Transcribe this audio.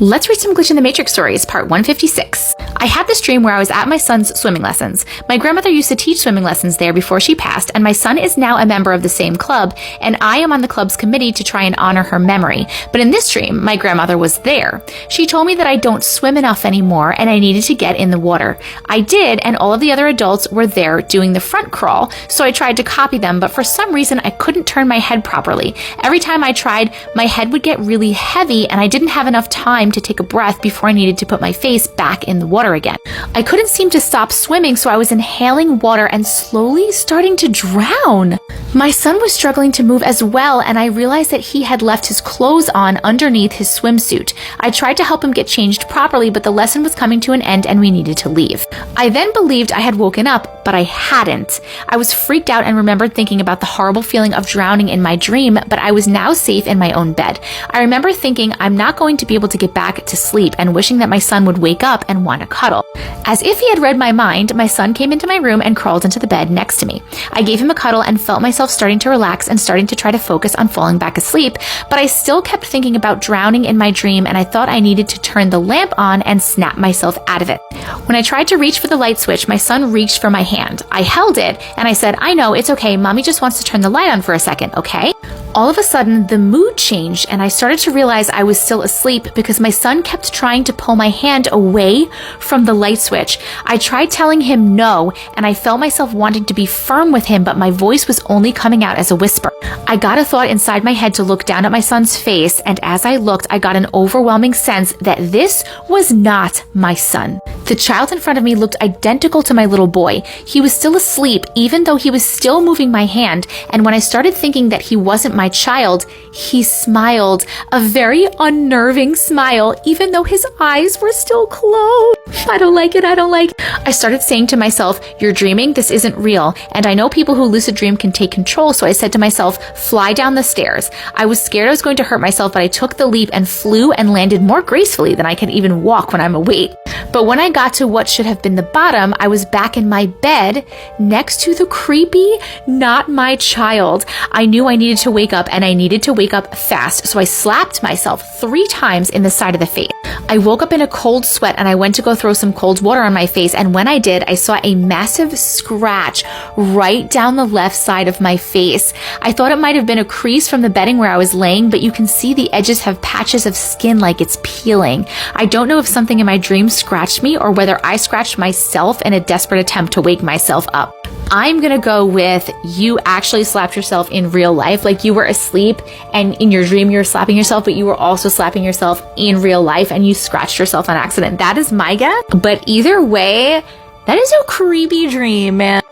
Let's read some Glitch in the Matrix stories, part 156. I had this dream where I was at my son's swimming lessons. My grandmother used to teach swimming lessons there before she passed, and my son is now a member of the same club, and I am on the club's committee to try and honor her memory. But in this dream, my grandmother was there. She told me that I don't swim enough anymore and I needed to get in the water. I did, and all of the other adults were there doing the front crawl, so I tried to copy them, but for some reason I couldn't turn my head properly. Every time I tried, my head would get really heavy and I didn't have enough time to take a breath before I needed to put my face back in the water again. I couldn't seem to stop swimming, so I was inhaling water and slowly starting to drown. My son was struggling to move as well, and I realized that he had left his clothes on underneath his swimsuit. I tried to help him get changed properly, but the lesson was coming to an end and we needed to leave. I then believed I had woken up, but I hadn't. I was freaked out and remembered thinking about the horrible feeling of drowning in my dream, but I was now safe in my own bed. I remember thinking I'm not going to be able to get back to sleep and wishing that my son would wake up and want to cuddle. As if he had read my mind, my son came into my room and crawled into the bed next to me. I gave him a cuddle and felt myself starting to relax and starting to try to focus on falling back asleep, but I still kept thinking about drowning in my dream, and I thought I needed to turn the lamp on and snap myself out of it. When I tried to reach for the light switch, my son reached for my hand. I held it and I said, "I know, it's okay. Mommy just wants to turn the light on for a second, okay?" All of a sudden, the mood changed and I started to realize I was still asleep because my son kept trying to pull my hand away from the light switch. I tried telling him no, and I felt myself wanting to be firm with him, but my voice was only coming out as a whisper. I got a thought inside my head to look down at my son's face, and as I looked, I got an overwhelming sense that this was not my son. The child in front of me looked identical to my little boy. He was still asleep, even though he was still moving my hand, and when I started thinking that he wasn't my child, he smiled, a very unnerving smile, even though his eyes were still closed. I don't like it, I don't like it. I started saying to myself, "You're dreaming, this isn't real." And I know people who lucid dream can take control, so I said to myself, "Fly down the stairs." I was scared I was going to hurt myself, but I took the leap and flew and landed more gracefully than I can even walk when I'm awake. But when I got to what should have been the bottom, I was back in my bed next to the creepy, not my child. I knew I needed to wake up, and I needed to wake up fast, so I slapped myself 3 times in the side of the face. I woke up in a cold sweat and I went to go throw some cold water on my face, and when I did, I saw a massive scratch right down the left side of my face. I thought it might have been a crease from the bedding where I was laying, but you can see the edges have patches of skin like it's peeling. I don't know if something in my dream scratched me or whether I scratched myself in a desperate attempt to wake myself up. I'm gonna go with you actually slapped yourself in real life, like you were asleep and in your dream you were slapping yourself, but you were also slapping yourself in real life and you scratched yourself on accident. That is my guess, but either way, that is a creepy dream, man.